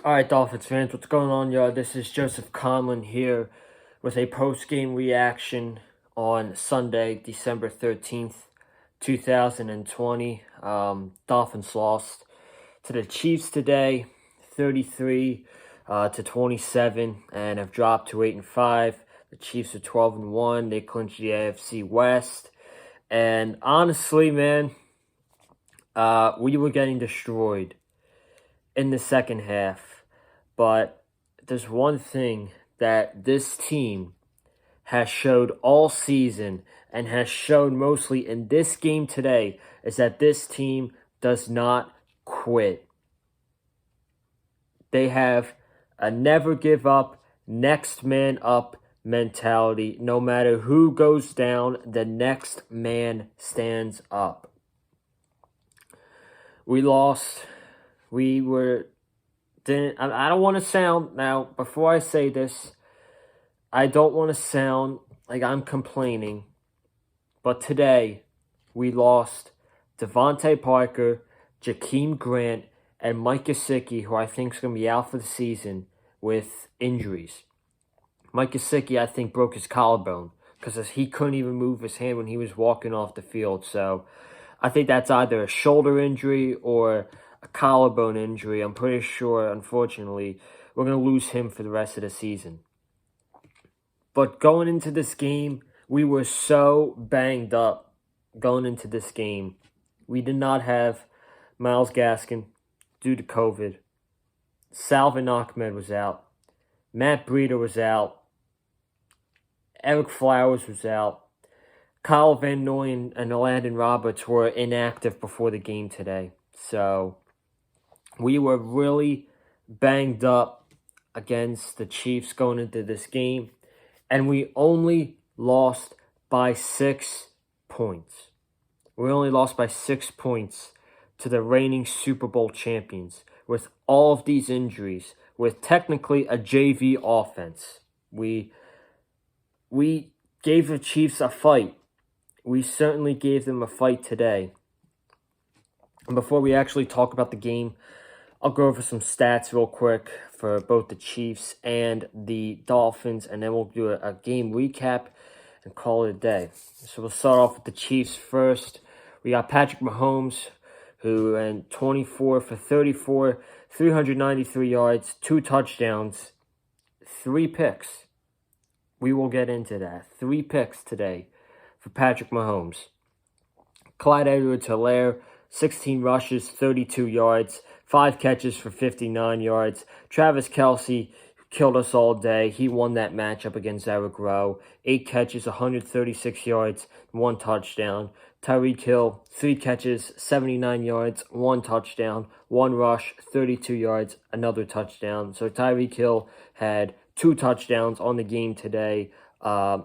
All right, Dolphins fans, what's going on, y'all? This is Joseph Conlon here with a post-game reaction on Sunday, December 13th, 2020. Dolphins lost to the Chiefs today, 33 to 27, and have dropped to 8-5. The Chiefs are 12-1. They clinched the AFC West. And honestly, man, we were getting destroyed in the second half. But there's one thing that this team has showed all season and has shown mostly in this game today is that this team does not quit. They have a never give up, next man up mentality. No matter who goes down, the next man stands up. We lost. I don't want to sound, now, before I say this, I don't want to sound like I'm complaining, but today we lost Devontae Parker, Jakeem Grant, and Mike Gesicki, who I think is going to be out for the season with injuries. Mike Gesicki, I think, broke his collarbone because he couldn't even move his hand when he was walking off the field. So I think that's either a shoulder injury or a collarbone injury. I'm pretty sure, unfortunately, we're going to lose him for the rest of the season. But going into this game, we were so banged up going into this game. We did not have Myles Gaskin due to COVID. Salvin Ahmed was out. Matt Breida was out. Eric Flowers was out. Kyle Van Noy and Landon Roberts were inactive before the game today. So we were really banged up against the Chiefs going into this game. And we only lost by 6 points. We only lost by 6 points to the reigning Super Bowl champions with all of these injuries, with technically a JV offense. We gave the Chiefs a fight. We certainly gave them a fight today. And before we actually talk about the game, I'll go over some stats real quick for both the Chiefs and the Dolphins, and then we'll do a game recap and call it a day. So we'll start off with the Chiefs first. We got Patrick Mahomes, who went 24 for 34, 393 yards, 2 touchdowns, 3 picks. We will get into that. 3 picks today for Patrick Mahomes. Clyde Edwards-Helaire, 16 rushes, 32 yards, 5 catches for 59 yards. Travis Kelce killed us all day. He won that matchup against Eric Rowe. 8 catches, 136 yards, 1 touchdown. Tyreek Hill, 3 catches, 79 yards, 1 touchdown. 1 rush, 32 yards, another touchdown. So Tyreek Hill had 2 touchdowns on the game today.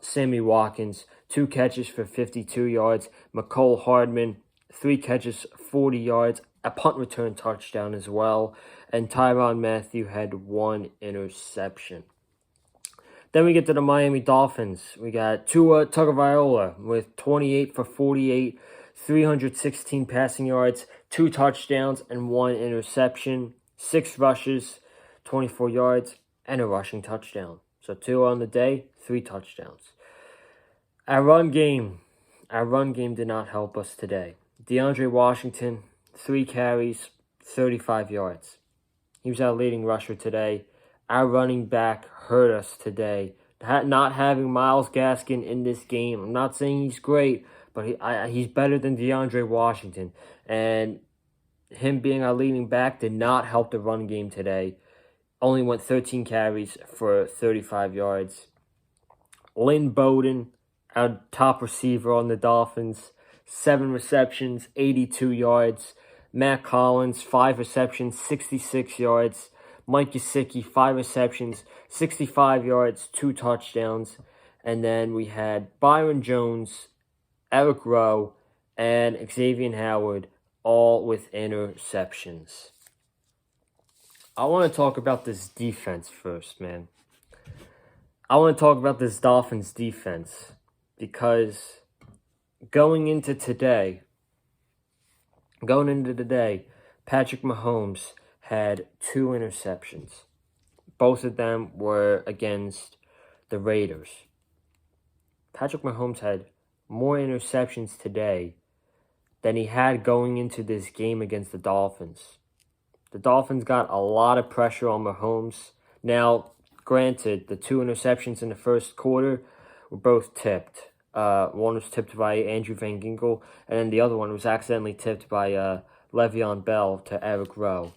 Sammy Watkins, 2 catches for 52 yards. McCole Hardman, 3 catches, 40 yards, a punt return touchdown as well. And Tyrann Mathieu had 1 interception. Then we get to the Miami Dolphins. We got Tua Tagovailoa with 28 for 48, 316 passing yards, 2 touchdowns, and 1 interception. 6 rushes, 24 yards, and a rushing touchdown. So 2 on the day, 3 touchdowns. Our run game did not help us today. DeAndre Washington, 3 carries, 35 yards. He was our leading rusher today. Our running back hurt us today. Not having Myles Gaskin in this game, I'm not saying he's great, but he's better than DeAndre Washington. And him being our leading back did not help the run game today. Only went 13 carries for 35 yards. Lynn Bowden, our top receiver on the Dolphins, 7 receptions, 82 yards. Matt Collins, 5 receptions, 66 yards. Mike Gesicki, 5 receptions, 65 yards, 2 touchdowns. And then we had Byron Jones, Eric Rowe, and Xavier Howard, all with interceptions. I want to talk about this defense first, man. I want to talk about this Dolphins defense because going into today, Patrick Mahomes had 2 interceptions. Both of them were against the Raiders. Patrick Mahomes had more interceptions today than he had going into this game against the Dolphins. The Dolphins got a lot of pressure on Mahomes. Now, granted, the 2 interceptions in the first quarter were both tipped. One was tipped by Andrew Van Ginkel, and then the other one was accidentally tipped by Le'Veon Bell to Eric Rowe.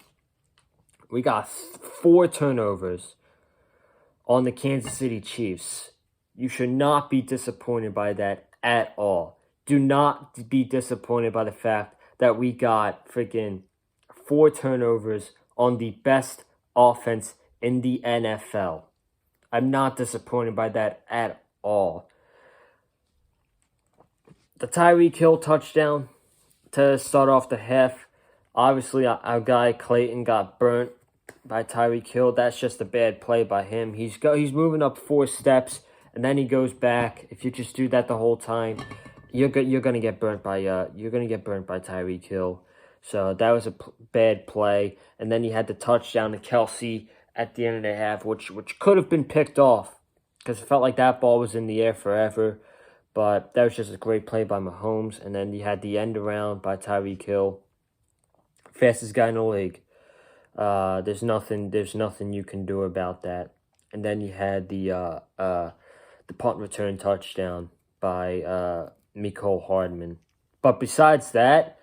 We got 4 turnovers on the Kansas City Chiefs. You should not be disappointed by that at all. Do not be disappointed by the fact that we got freaking 4 turnovers on the best offense in the NFL. I'm not disappointed by that at all. The Tyreek Hill touchdown to start off the half. Obviously, our guy Clayton got burnt by Tyreek Hill. That's just a bad play by him. He's moving up 4 steps, and then he goes back. If you just do that the whole time, you're gonna get burnt by Tyreek Hill. So that was a bad play. And then you had the touchdown to Kelsey at the end of the half, which could have been picked off because it felt like that ball was in the air forever. But that was just a great play by Mahomes. And then you had the end around by Tyreek Hill, fastest guy in the league. There's nothing you can do about that. And then you had the punt return touchdown by Mecole Hardman. But besides that,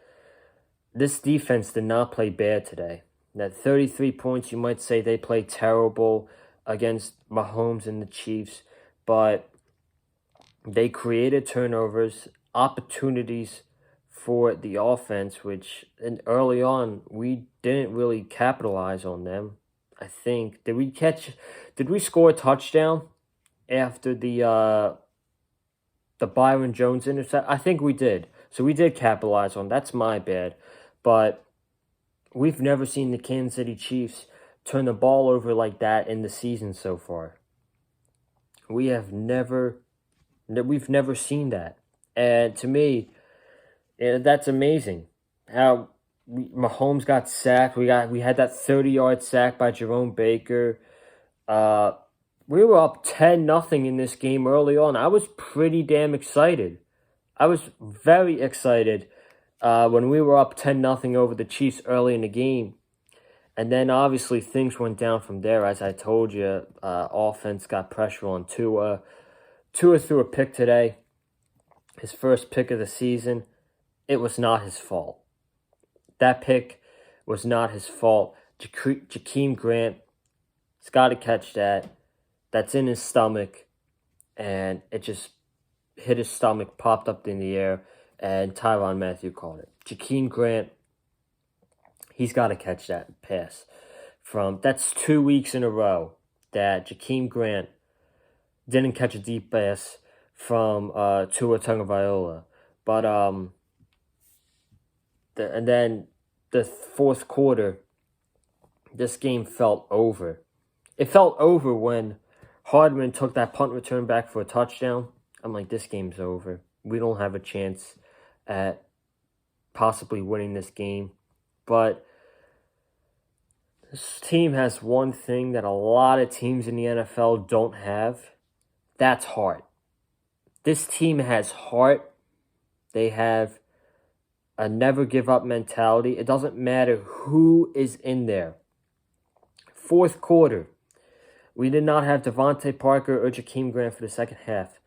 this defense did not play bad today. That 33 points, you might say they played terrible against Mahomes and the Chiefs, but they created turnovers, opportunities for the offense, which and early on we didn't really capitalize on them. I think did we score a touchdown after the Byron Jones intercept? I think we did. So we did capitalize on. That's my bad. But we've never seen the Kansas City Chiefs turn the ball over like that in the season so far. We've never seen that. And to me, that's amazing. How Mahomes got sacked. We had that 30-yard sack by Jerome Baker. We were up 10-0 in this game early on. I was pretty damn excited. I was very excited when we were up 10-0 over the Chiefs early in the game. And then obviously things went down from there. As I told you, offense got pressure on Tua. Tua threw a pick today, his first pick of the season. It was not his fault. That pick was not his fault. Jakeem Grant has got to catch that. That's in his stomach, and it just hit his stomach, popped up in the air, and Tyrann Mathieu caught it. Jakeem Grant, he's got to catch that pass. That's 2 weeks in a row that Jakeem Grant didn't catch a deep pass from Tua Tagovailoa. But and then the fourth quarter, this game felt over. It felt over when Hardman took that punt return back for a touchdown. I'm like, this game's over. We don't have a chance at possibly winning this game. But this team has one thing that a lot of teams in the NFL don't have. That's heart. This team has heart. They have a never give up mentality. It doesn't matter who is in there. Fourth quarter, we did not have Devontae Parker or Jakeem Grant for the second half.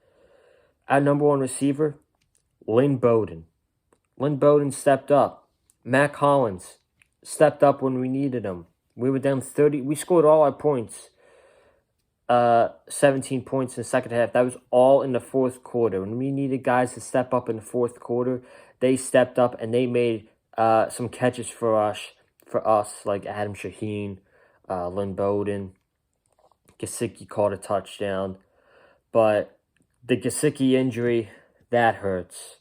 Our number 1 receiver, Lynn Bowden. Lynn Bowden stepped up. Matt Collins stepped up when we needed him. We were down 30. We scored all our points. 17 points in the second half. That was all in the fourth quarter. When we needed guys to step up in the fourth quarter, they stepped up and they made some catches for us, like Adam Shaheen, Lynn Bowden. Gesicki caught a touchdown. But the Gesicki injury, that hurts.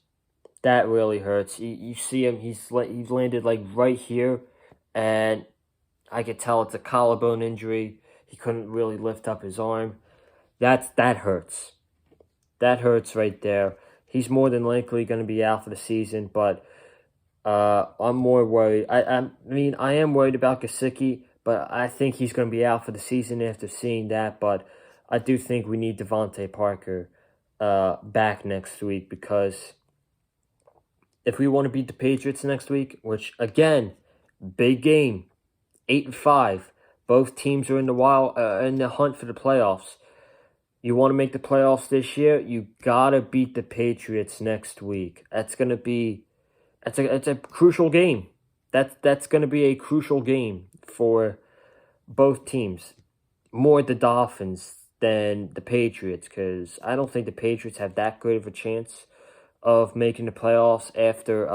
That really hurts. You see him, he's landed like right here, and I could tell it's a collarbone injury. He couldn't really lift up his arm. That hurts. That hurts right there. He's more than likely going to be out for the season, but I'm more worried. I mean, I am worried about Gesicki, but I think he's going to be out for the season after seeing that. But I do think we need Devontae Parker back next week, because if we want to beat the Patriots next week, which, again, big game, 8-5. Both teams are in the hunt for the playoffs. You want to make the playoffs this year, you gotta beat the Patriots next week. It's a crucial game. That's gonna be a crucial game for both teams. More the Dolphins than the Patriots, because I don't think the Patriots have that good of a chance of making the playoffs after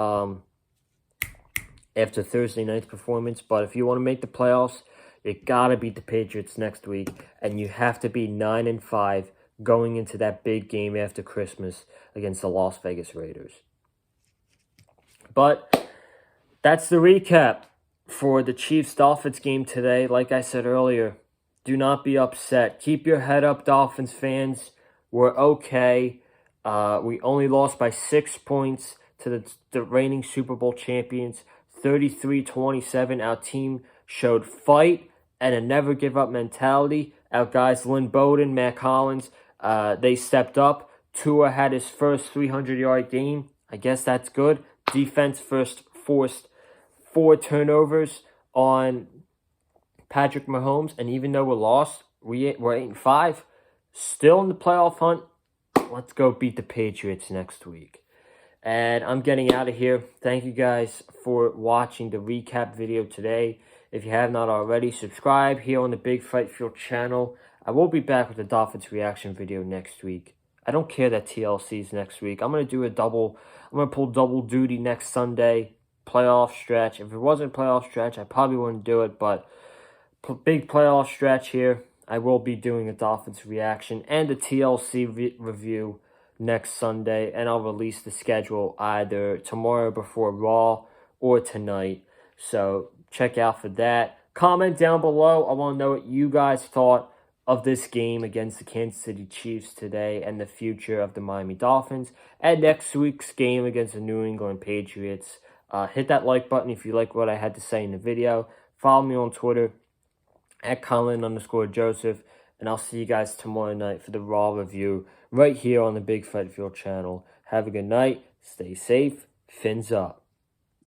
Thursday night's performance. But if you want to make the playoffs, you gotta beat the Patriots next week, and you have to be 9-5 going into that big game after Christmas against the Las Vegas Raiders. But that's the recap for the Chiefs-Dolphins game today. Like I said earlier, do not be upset. Keep your head up, Dolphins fans. We're okay. We only lost by 6 points to the reigning Super Bowl champions, 33-27. Our team showed fight and a never-give-up mentality. Our guys, Lynn Bowden, Matt Collins, they stepped up. Tua had his first 300-yard game. I guess that's good. Defense first forced 4 turnovers on Patrick Mahomes, and even though we're lost, we're 8-5, still in the playoff hunt. Let's go beat the Patriots next week. And I'm getting out of here. Thank you guys for watching the recap video today. If you have not already, subscribe here on the Big Fight Field channel. I will be back with a Dolphins reaction video next week. I don't care that TLC's next week. I'm going to pull double duty next Sunday. Playoff stretch. If it wasn't a playoff stretch, I probably wouldn't do it, but big playoff stretch here. I will be doing a Dolphins reaction and a TLC review next Sunday, and I'll release the schedule either tomorrow before Raw or tonight. So check out for that. Comment down below. I want to know what you guys thought of this game against the Kansas City Chiefs today and the future of the Miami Dolphins, and next week's game against the New England Patriots. Hit that like button if you like what I had to say in the video. Follow me on Twitter at Colin_Joseph, and I'll see you guys tomorrow night for the Raw review right here on the Big Fight Field channel. Have a good night. Stay safe. Fins up.